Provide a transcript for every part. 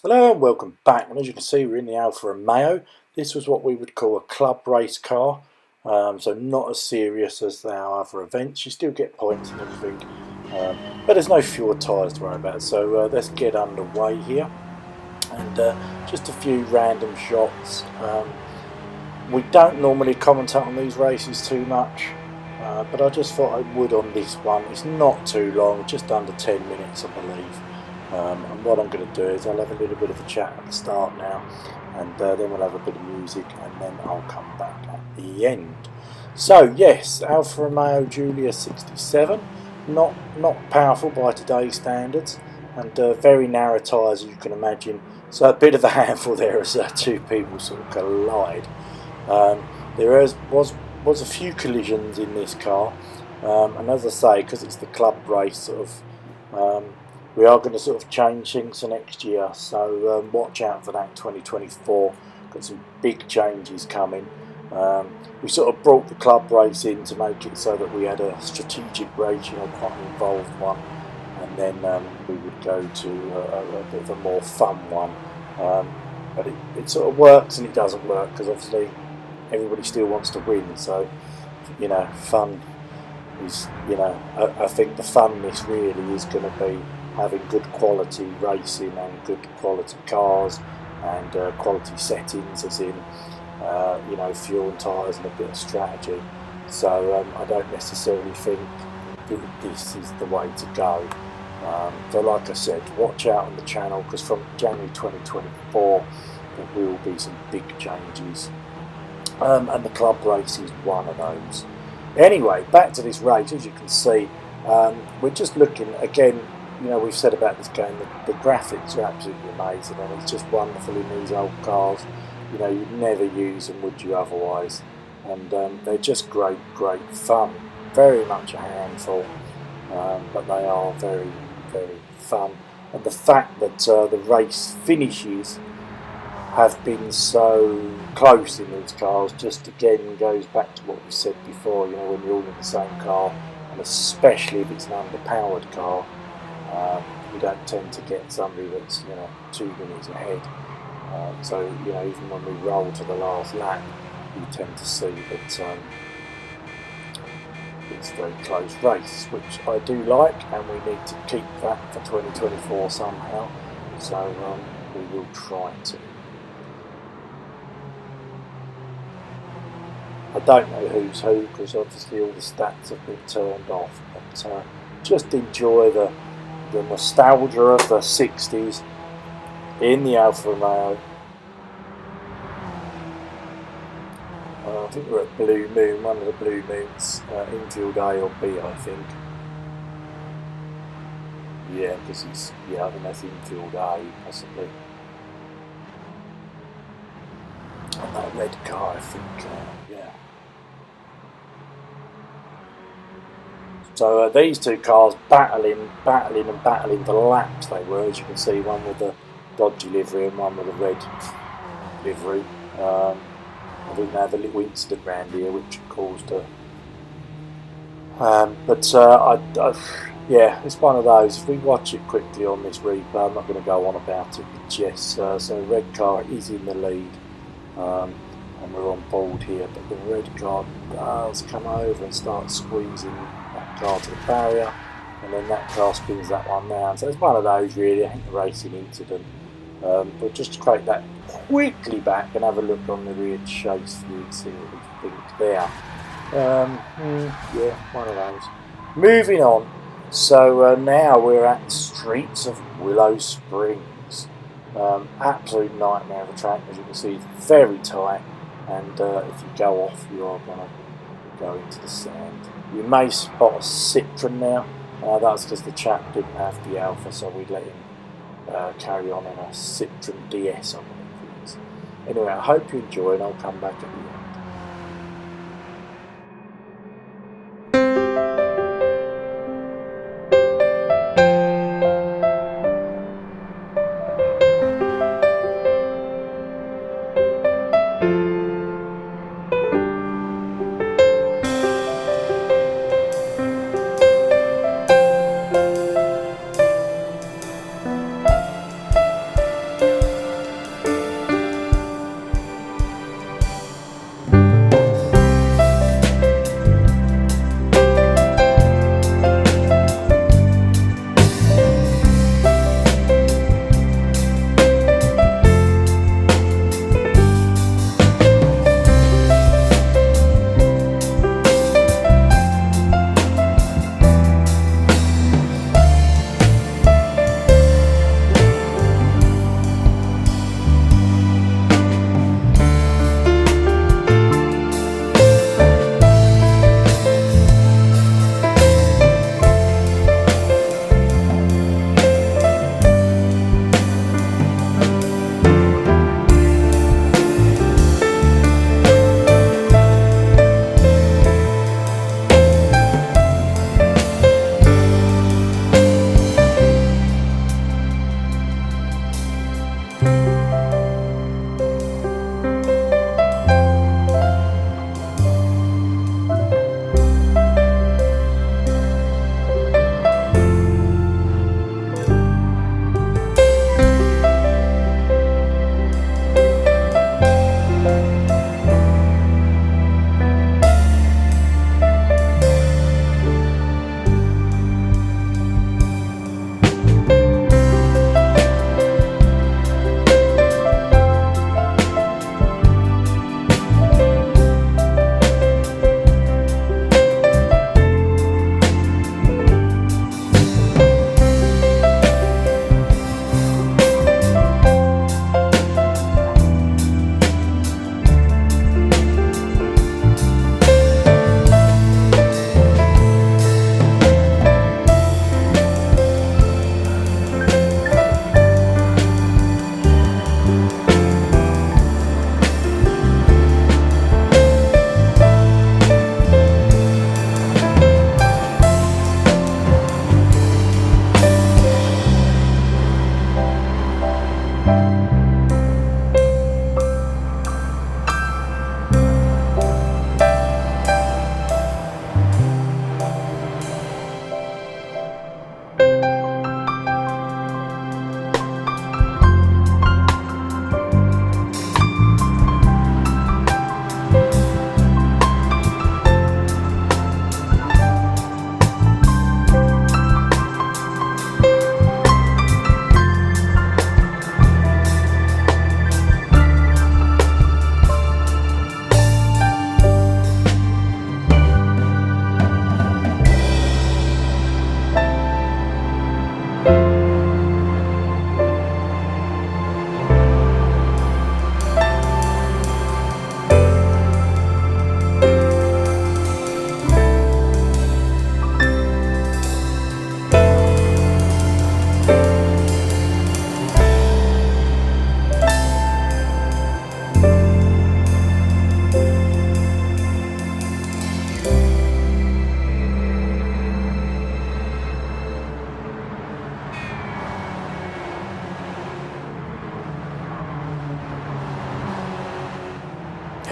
Hello and welcome back, and as you can see we're in the Alfa Romeo. This was what we would call a club race car, so not as serious as our other events. You still get points and everything, but there's no fuel tyres to worry about. So let's get underway here, and just a few random shots. We don't normally commentate on these races too much, but I just thought I would on this one. It's not too long, just under 10 minutes I believe. And what I'm going to do is I'll have a little bit of a chat at the start now, and then we'll have a bit of music, and then I'll come back at the end. So yes, Alfa Romeo Giulia 67, not powerful by today's standards, and very narrow tyres as you can imagine, so a bit of a handful there as two people sort of collide. There was a few collisions in this car, and as I say, because it's the club race sort of, we are going to sort of change things for next year, so watch out for that. 2024 got some big changes coming. We sort of brought the club race in to make it so that we had a strategic race, quite an involved one, and then we would go to a bit of a more fun one. But it sort of works and it doesn't work, because obviously everybody still wants to win, so fun is, I think the funness really is going to be having good quality racing and good quality cars and quality settings, as in fuel and tyres and a bit of strategy. So I don't necessarily think that this is the way to go. So like I said, watch out on the channel, because from January 2024 there will be some big changes, and the club race is one of those. Anyway, back to this race. As you can see, we're just looking again. We've said about this game, the graphics are absolutely amazing, and it's just wonderful in these old cars. You'd never use them, would you, otherwise? And they're just great fun. Very much a handful, but they are very, very fun. And the fact that the race finishes have been so close in these cars just again goes back to what we said before. When you're all in the same car, and especially if it's an underpowered car, you don't tend to get somebody that's 2 minutes ahead. So even when we roll to the last lap, you tend to see that it's a very close race, which I do like, and we need to keep that for 2024 somehow. So we will try to. I don't know who's who, because obviously all the stats have been turned off, but just enjoy the nostalgia of the 60s in the Alfa Romeo. I think we're at Blue Moon, one of the Blue Moons, infield A or B, I think. Yeah, because it's, I think that's infield A, possibly. And that red car, I think, yeah. So these two cars battling the laps they were, as you can see, one with the dodgy livery and one with the red livery. I think they had a little incident around here which caused a... yeah, it's one of those. If we watch it quickly on this replay, I'm not going to go on about it, but yes, so red car is in the lead, and we're on board here, but the red car does come over and start squeezing that car to the barrier, and then that car spins that one round. So it's one of those really. I think the racing incident, but just to create that quickly back and have a look on the rear chase view and see what we think there. Yeah, one of those. Moving on. So now we're at Streets of Willow Springs. Absolute nightmare of a track, as you can see. It's very tight, and if you go off, you are going to go into the sand. You may spot a Citroen now. That's because the chap didn't have the Alfa, so we let him carry on in a Citroen DS, I believe it is. Anyway, I hope you enjoy, and I'll come back at the end.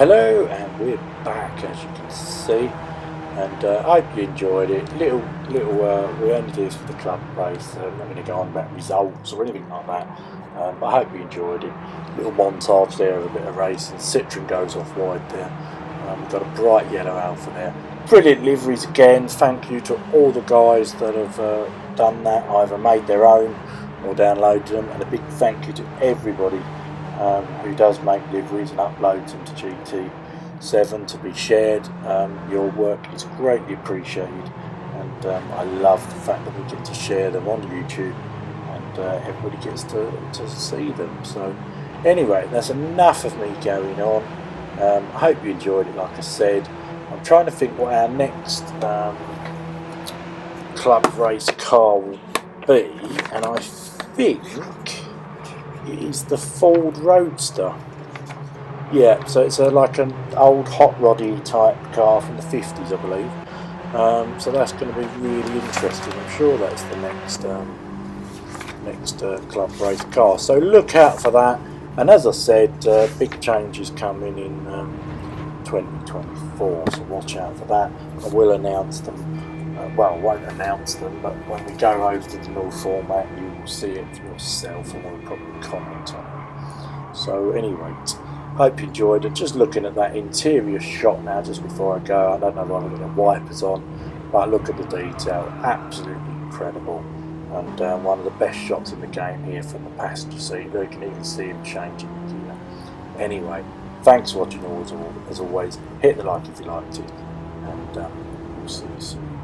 Hello, and we're back, as you can see, and I hope you enjoyed it. We only do this for the club race, so I'm not going to go on about results or anything like that, but I hope you enjoyed it. Little montage there of a bit of racing. Citroen goes off wide there. We've got a bright yellow Alfa there. Brilliant liveries again. Thank you to all the guys that have done that, either made their own or downloaded them, and a big thank you to everybody who does make liveries and uploads them to GT7 to be shared. Your work is greatly appreciated, and I love the fact that we get to share them on YouTube, and everybody gets to see them. So anyway, that's enough of me going on. I hope you enjoyed it. Like I said, I'm trying to think what our next club race car will be, and I think it is the Ford Roadster. Yeah, so it's like an old hot roddy type car from the 50s, I believe. So that's going to be really interesting. I'm sure that's the next club race car. So look out for that. And as I said, big changes coming in 2024. So watch out for that. I will announce them. Well, I won't announce them, but when we go over to the new format, you will see it for yourself, and we'll probably comment on it. So anyway, hope you enjoyed it. Just looking at that interior shot now, just before I go. I don't know why I've got the wipers on, but look at the detail. Absolutely incredible. And one of the best shots in the game here from the passenger seat. You can even see him changing the gear. Anyway, thanks for watching as always. Hit the like if you liked it, and we'll see you soon.